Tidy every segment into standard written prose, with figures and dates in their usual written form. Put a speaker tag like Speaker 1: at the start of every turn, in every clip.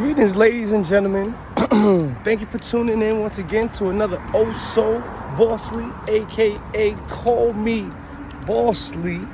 Speaker 1: Greetings, ladies and gentlemen. Thank you for tuning in once again to another Oh So Bossly, aka Call Me Bossly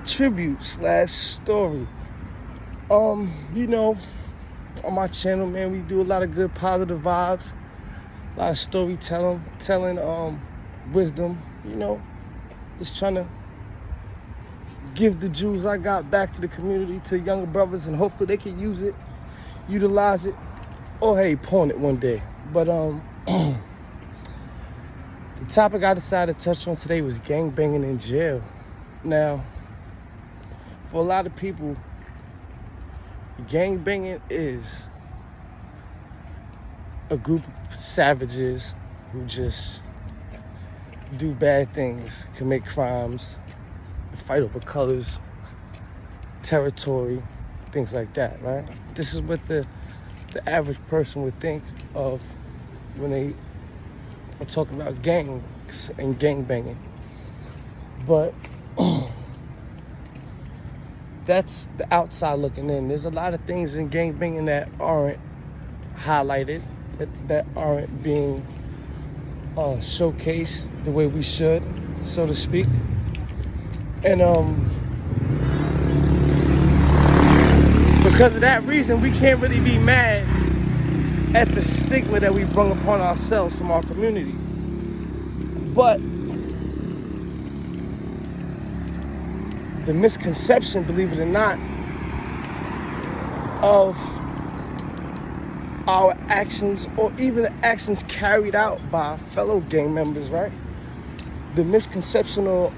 Speaker 1: tribute / story. On my channel, man, we do a lot of good positive vibes, a lot of storytelling, telling wisdom, just trying to give the jewels I got back to the community, to the younger brothers, and hopefully they can use it, utilize it, or hey, pawn it one day. But the topic I decided to touch on today was gangbanging in jail. Now, for a lot of people, gangbanging is a group of savages who just do bad things, commit crimes, fight over colors, territory, things like that, right? This is what the average person would think of when they are talking about gangs and gangbanging. But that's the outside looking in. There's a lot of things in gangbanging that aren't highlighted, that aren't being showcased the way we should, so to speak. And because of that reason, we can't really be mad at the stigma that we bring upon ourselves from our community. But the misconception, believe it or not, of our actions, or even the actions carried out by fellow gang members, right? The misconception or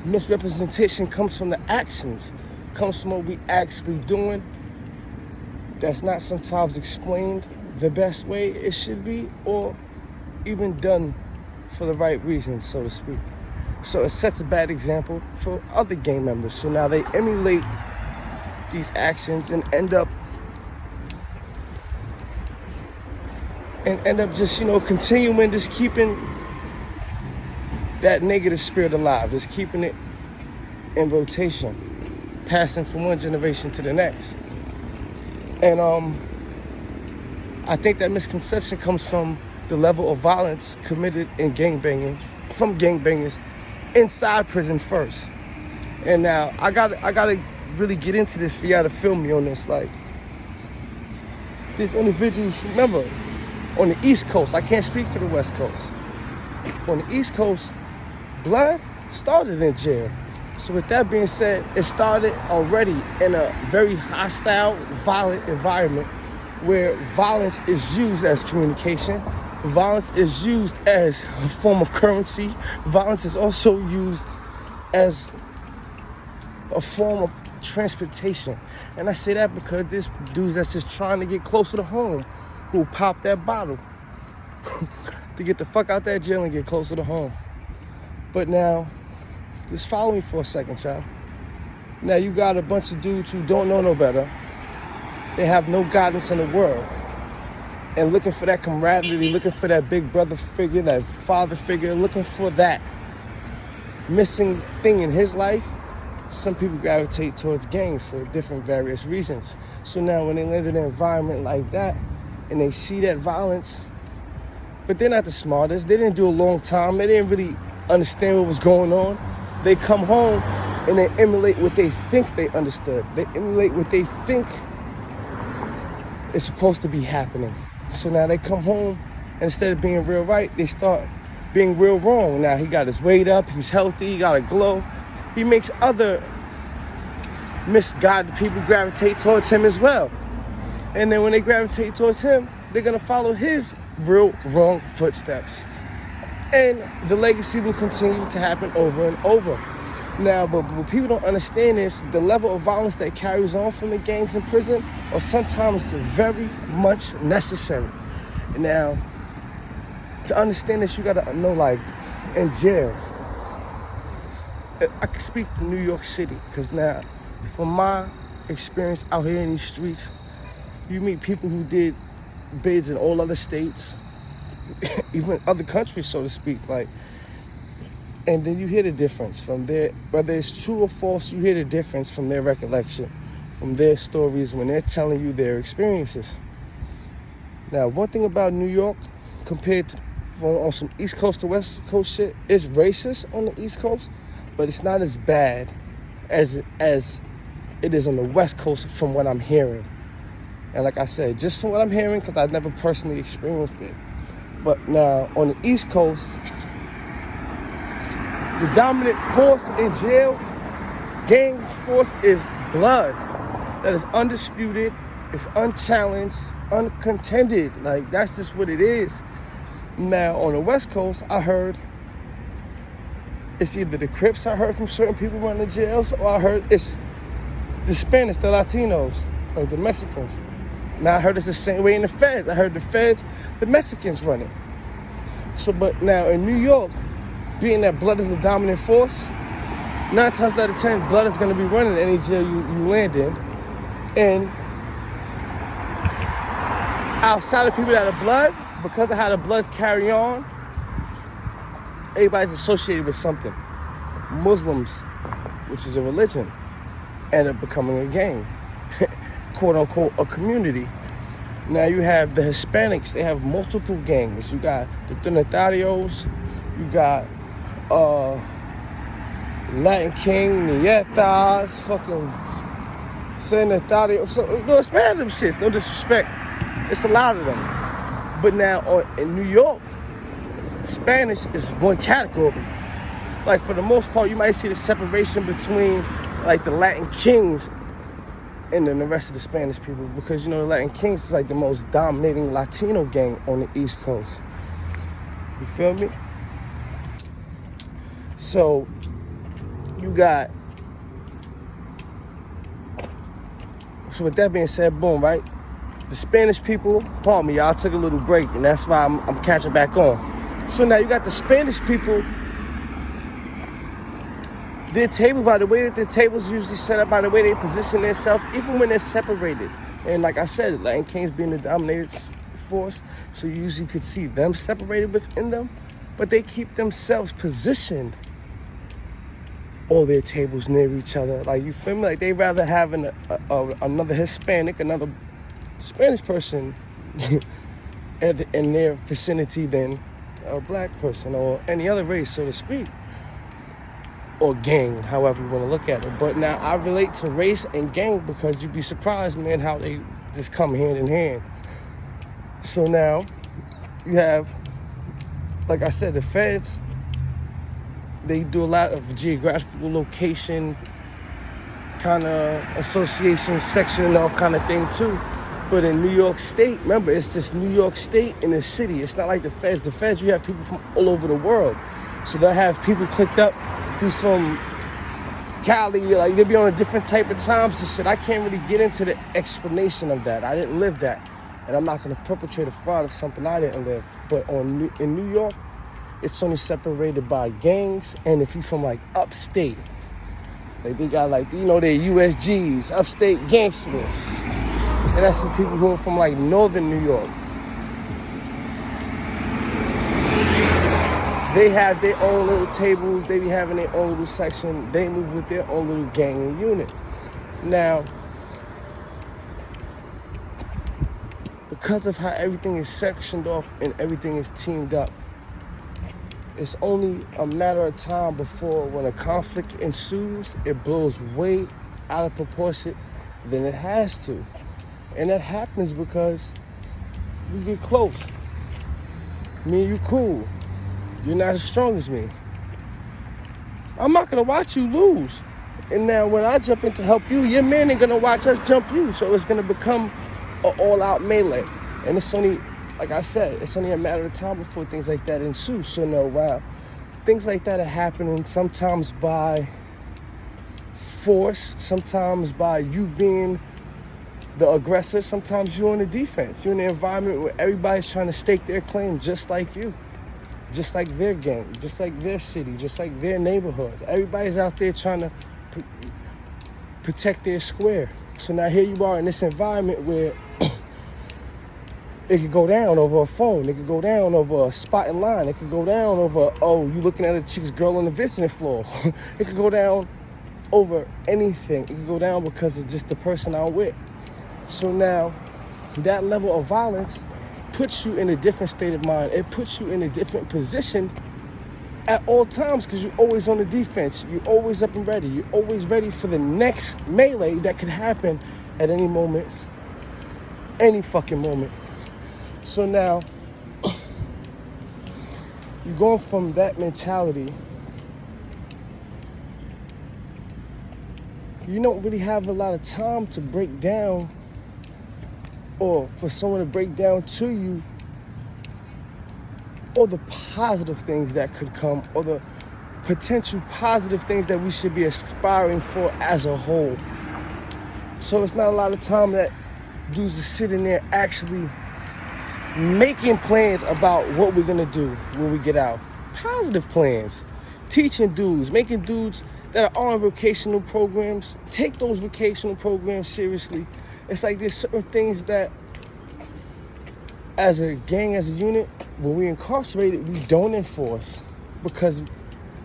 Speaker 1: misrepresentation comes from the actions, comes from what we actually doing. That's not sometimes explained the best way it should be, or even done for the right reasons, so to speak. So it sets a bad example for other gang members. So now they emulate these actions and end up just, continuing, just keeping that negative spirit alive, just keeping it in rotation, passing from one generation to the next. And I think that misconception comes from the level of violence committed in gangbanging, from gangbangers inside prison first. And now I gotta really get into this for y'all to feel me on this. Like, these individuals, remember, on the East Coast, I can't speak for the West Coast. On the East Coast, blood started in jail. So with that being said, it started already in a very hostile, violent environment where violence is used as communication. Violence is used as a form of currency. Violence is also used as a form of transportation. And I say that because there's dudes that's just trying to get closer to home, who pop that bottle to get the fuck out that jail and get closer to home. But now, just follow me for a second, child. Now you got a bunch of dudes who don't know no better. They have no guidance in the world. And looking for that camaraderie, looking for that big brother figure, that father figure, looking for that missing thing in his life. Some people gravitate towards gangs for different various reasons. So now when they live in an environment like that and they see that violence, but they're not the smartest. They didn't do a long time. They didn't really understand what was going on. They come home and they emulate what they think they understood. They emulate what they think is supposed to be happening. So now they come home, and instead of being real right, they start being real wrong. Now he got his weight up, he's healthy, he got a glow. He makes other misguided people gravitate towards him as well. And then when they gravitate towards him, they're gonna follow his real wrong footsteps. And the legacy will continue to happen over and over. Now, but what people don't understand is the level of violence that carries on from the gangs in prison are sometimes very much necessary. Now, to understand this, you gotta know, like, in jail, I can speak for New York City, because now, from my experience out here in these streets, you meet people who did bids in all other states, even other countries, so to speak, like, and then you hear the difference from their, whether it's true or false, you hear the difference from their recollection, from their stories when they're telling you their experiences. Now, one thing about New York, compared to on some East Coast to West Coast shit, it's racist on the East Coast, but it's not as bad as it is on the West Coast from what I'm hearing. And like I said, just from what I'm hearing, because I've never personally experienced it. But now, on the East Coast, the dominant force in jail, gang force, is blood. That is undisputed, it's unchallenged, uncontended. Like, that's just what it is. Now, on the West Coast, I heard it's either the Crips I heard from certain people running the jails, or I heard it's the Spanish, the Latinos, or the Mexicans. Now, I heard it's the same way in the Feds. I heard the Feds, the Mexicans run it. So, but now in New York, being that blood is the dominant force, 9 times out of 10, blood is going to be running in any jail you land in. And outside of people that are blood, because of how the bloods carry on, everybody's associated with something. Muslims, which is a religion, end up becoming a gang, quote unquote, a community. Now you have the Hispanics, they have multiple gangs. You got the Trinitarios, you got Latin King, Nietas, fucking Trinitarios. So, no, it's bad them shits, no disrespect. It's a lot of them. But now in New York, Spanish is one category. Like, for the most part, you might see the separation between like the Latin Kings and then the rest of the Spanish people, because, you know, the Latin Kings is like the most dominating Latino gang on the East Coast. You feel me? So you got, so with that being said, boom, right? The Spanish people, pardon me, y'all took a little break, and that's why I'm catching back on. So now you got the Spanish people, their table, by the way that their tables usually set up, by the way they position themselves, even when they're separated. And like I said, Latin Kings being the dominated force, so you usually could see them separated within them, but they keep themselves positioned, all their tables near each other. Like, you feel me? Like, they rather having another Hispanic, another Spanish person in their vicinity than a black person or any other race, so to speak. Or gang, however you want to look at it. But now I relate to race and gang because you'd be surprised, man, how they just come hand in hand. So now you have, like I said, the Feds, they do a lot of geographical location kind of association, sectioning off kind of thing too. But in New York State, remember, it's just New York State in the city. It's not like the Feds. The Feds, you have people from all over the world. So they'll have people clicked up who's from Cali, like, they'll be on a different type of times and shit. I can't really get into the explanation of that. I didn't live that. And I'm not going to perpetrate a fraud of something I didn't live. But in New York, it's only separated by gangs. And if you're from, like, upstate, like, they got, like, you know, they're USGs, upstate gangsters. And that's the people who are from, like, northern New York. They have their own little tables. They be having their own little section. They move with their own little gang and unit. Now, because of how everything is sectioned off and everything is teamed up, it's only a matter of time before, when a conflict ensues, it blows way out of proportion than it has to. And that happens because we get close. Me and you cool. You're not as strong as me. I'm not gonna watch you lose. And now when I jump in to help you, your man ain't gonna watch us jump you. So it's gonna become an all-out melee. And it's only, like I said, it's only a matter of time before things like that ensue. So no, wow. Things like that are happening sometimes by force, sometimes by you being the aggressor, sometimes you're on the defense. You're in an environment where everybody's trying to stake their claim just like you. Just like their gang, just like their city, just like their neighborhood. Everybody's out there trying to protect their square. So now here you are in this environment where it could go down over a phone. It could go down over a spot in line. It could go down over, oh, you looking at a chick's girl on the visiting floor. It could go down over anything. It could go down because of just the person I'm with. So now that level of violence puts you in a different state of mind. It puts you in a different position at all times because you're always on the defense. You're always up and ready. You're always ready for the next melee that could happen at any moment, any fucking moment. So now, you're going from that mentality. You don't really have a lot of time to break down, or for someone to break down to you all the positive things that could come, or the potential positive things that we should be aspiring for as a whole. So it's not a lot of time that dudes are sitting there actually making plans about what we're gonna do when we get out. Positive plans. Teaching dudes, making dudes that are on vocational programs, take those vocational programs seriously. It's like there's certain things that as a gang, as a unit, when we're incarcerated, we don't enforce because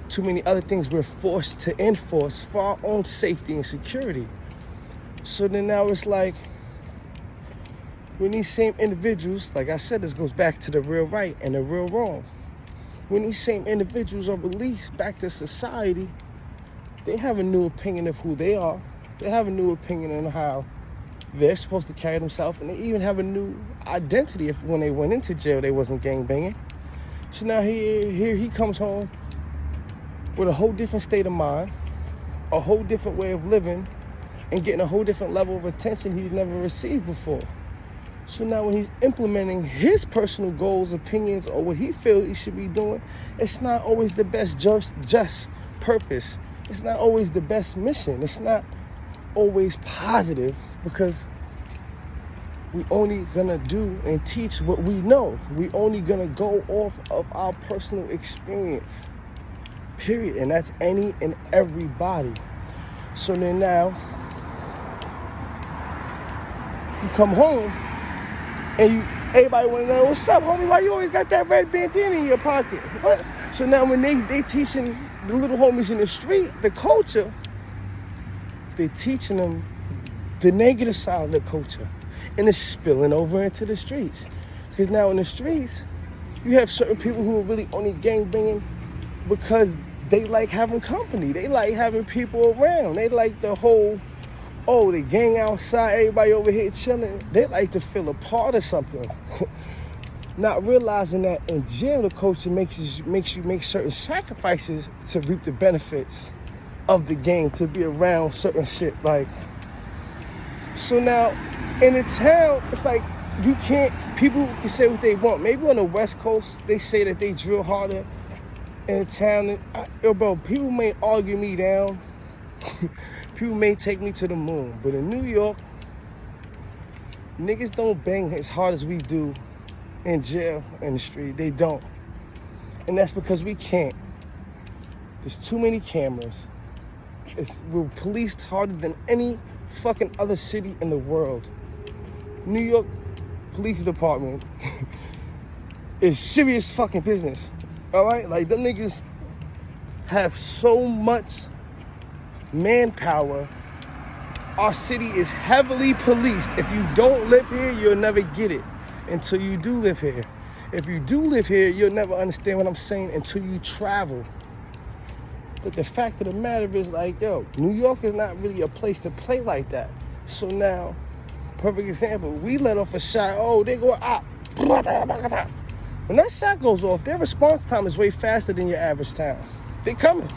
Speaker 1: too many other things we're forced to enforce for our own safety and security. So then now it's like, when these same individuals, like I said, this goes back to the real right and the real wrong. When these same individuals are released back to society, they have a new opinion of who they are. They have a new opinion on how they're supposed to carry themselves, and they even have a new identity if when they went into jail they wasn't gangbanging. So now here he comes home with a whole different state of mind, a whole different way of living, and getting a whole different level of attention he's never received before. So now when he's implementing his personal goals, opinions, or what he feels he should be doing, it's not always the best just purpose. It's not always the best mission. It's not always positive because we only gonna do and teach what we know. We only gonna go off of our personal experience, period. And that's any and everybody. So then now, you come home and everybody wanna know, what's up, homie? Why you always got that red bandana in your pocket? What? So now when they teaching the little homies in the street, the culture, they're teaching them the negative side of the culture. And it's spilling over into the streets. Because now in the streets, you have certain people who are really only gangbanging because they like having company. They like having people around. They like the whole, oh, the gang outside, everybody over here chilling. They like to feel a part of something. Not realizing that in jail, the culture makes you make certain sacrifices to reap the benefits of the gang, to be around certain shit. Like, so now in the town, it's like you can't, people can say what they want. Maybe on the West Coast, they say that they drill harder. In the town, bro, people may argue me down. People may take me to the moon. But in New York, niggas don't bang as hard as we do in jail, in the street. They don't. And that's because we can't. There's too many cameras. We're policed harder than any fucking other city in the world. New York Police Department is serious fucking business. All right? Like, them niggas have so much manpower. Our city is heavily policed. If you don't live here, you'll never get it until you do live here. If you do live here, you'll never understand what I'm saying until you travel. But the fact of the matter is, like, yo, New York is not really a place to play like that. So now, perfect example, we let off a shot, oh, they go out. When that shot goes off, their response time is way faster than your average town. They coming.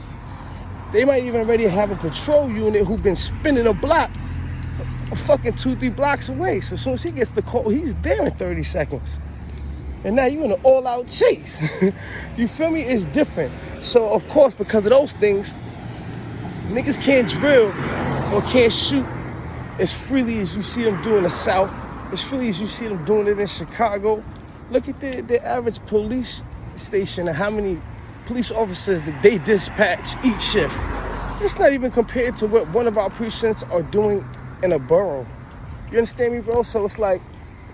Speaker 1: They might even already have a patrol unit who been spinning a block a fucking 2-3 blocks away. So as soon as he gets the call, he's there in 30 seconds. And now you're in an all-out chase. You feel me? It's different. So, of course, because of those things, niggas can't drill or can't shoot as freely as you see them do in the South, as freely as you see them doing it in Chicago. Look at the average police station and how many police officers that they dispatch each shift. It's not even compared to what one of our precincts are doing in a borough. You understand me, bro? So it's like,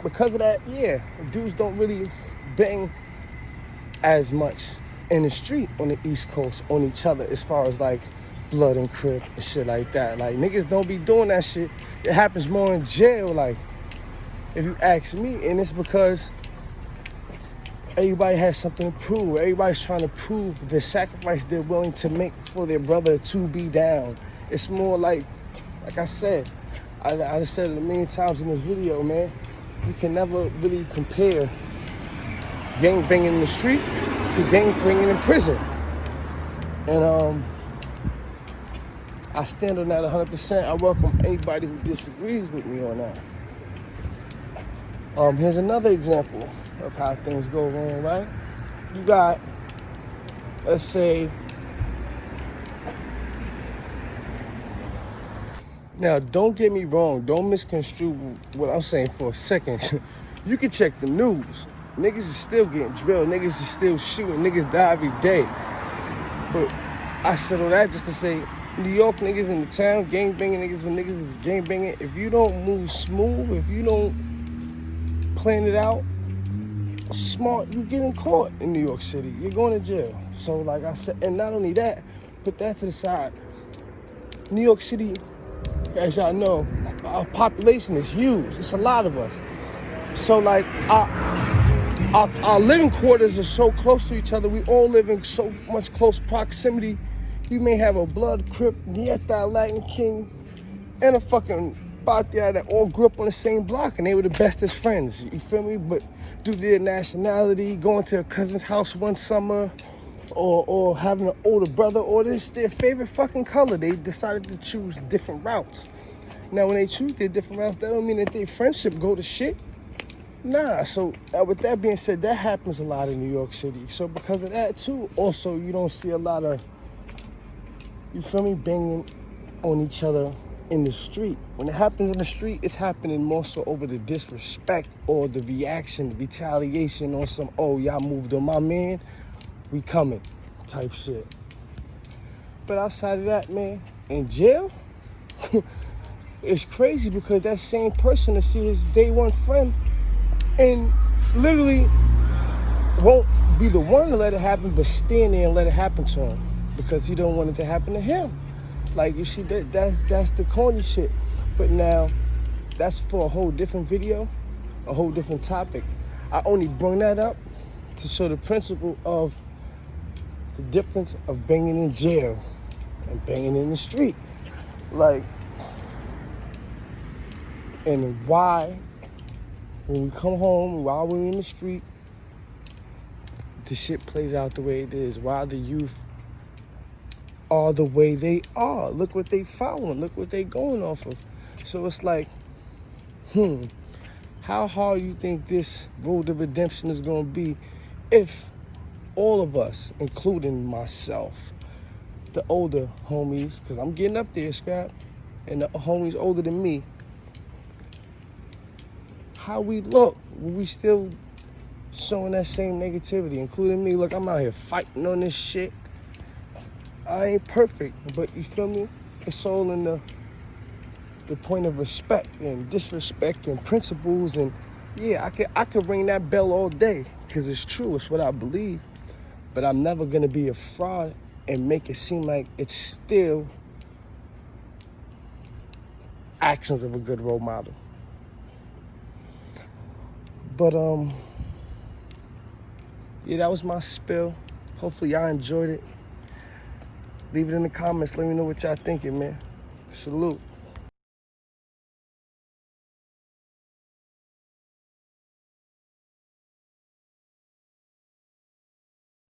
Speaker 1: because of that, yeah, dudes don't really bang as much in the street on the East Coast on each other as far as like blood and crip and shit like that. Like, niggas don't be doing that shit. It happens more in jail, like, if you ask me. And it's because Everybody has something to prove. Everybody's trying to prove the sacrifice they're willing to make for their brother to be down. It's more like I said, I said it a million times in this video, man. You can never really compare gangbanging in the street to gangbanging in prison. And I stand on that 100%. I welcome anybody who disagrees with me on that. Here's another example of how things go wrong, right? You got, let's say, now don't get me wrong, don't misconstrue what I'm saying for a second. You can check the news. Niggas is still getting drilled, niggas is still shooting, niggas die every day. But I said all that just to say, New York niggas in the town, gangbanging niggas, when niggas is gangbanging, if you don't move smooth, if you don't plan it out smart, you getting caught in New York City. You're going to jail. So like I said, and not only that, put that to the side. New York City, as y'all know, our population is huge. It's a lot of us. So like our living quarters are so close to each other. We all live in so much close proximity. You may have a blood, Crip, Nieta, Latin King, and a fucking Batia that all grew up on the same block and they were the bestest friends. You feel me? But due to their nationality, going to a cousin's house one summer, or having an older brother, or this their favorite fucking color, they decided to choose different routes. Now, when they choose their different routes, that don't mean that their friendship go to shit. Nah, so with that being said, that happens a lot in New York City. So because of that too, also you don't see a lot of, you feel me, banging on each other in the street. When it happens in the street, it's happening more so over the disrespect or the reaction, the retaliation on some, oh, y'all moved on my man, we coming type shit. But outside of that, man, in jail, it's crazy because that same person to see his day one friend and literally won't be the one to let it happen, but stand there and let it happen to him because he don't want it to happen to him. Like, you see, that's the corny shit. But now, that's for a whole different video, a whole different topic. I only bring that up to show the principle of the difference of banging in jail and banging in the street. Like, and why, when we come home, while we're in the street, the shit plays out the way it is. Why the youth are the way they are. Look what they following. Look what they going off of. So it's like, how hard you think this road of redemption is going to be if all of us, including myself, the older homies, because I'm getting up there, Scrap, and the homies older than me, how we look when we still showing that same negativity, including me. Look, I'm out here fighting on this shit. I ain't perfect, but you feel me? It's all in the point of respect and disrespect and principles. And yeah, I could ring that bell all day because it's true. It's what I believe. But I'm never gonna be a fraud and make it seem like it's still actions of a good role model. But yeah, that was my spill. Hopefully y'all enjoyed it. Leave it in the comments. Let me know what y'all thinking, man. Salute.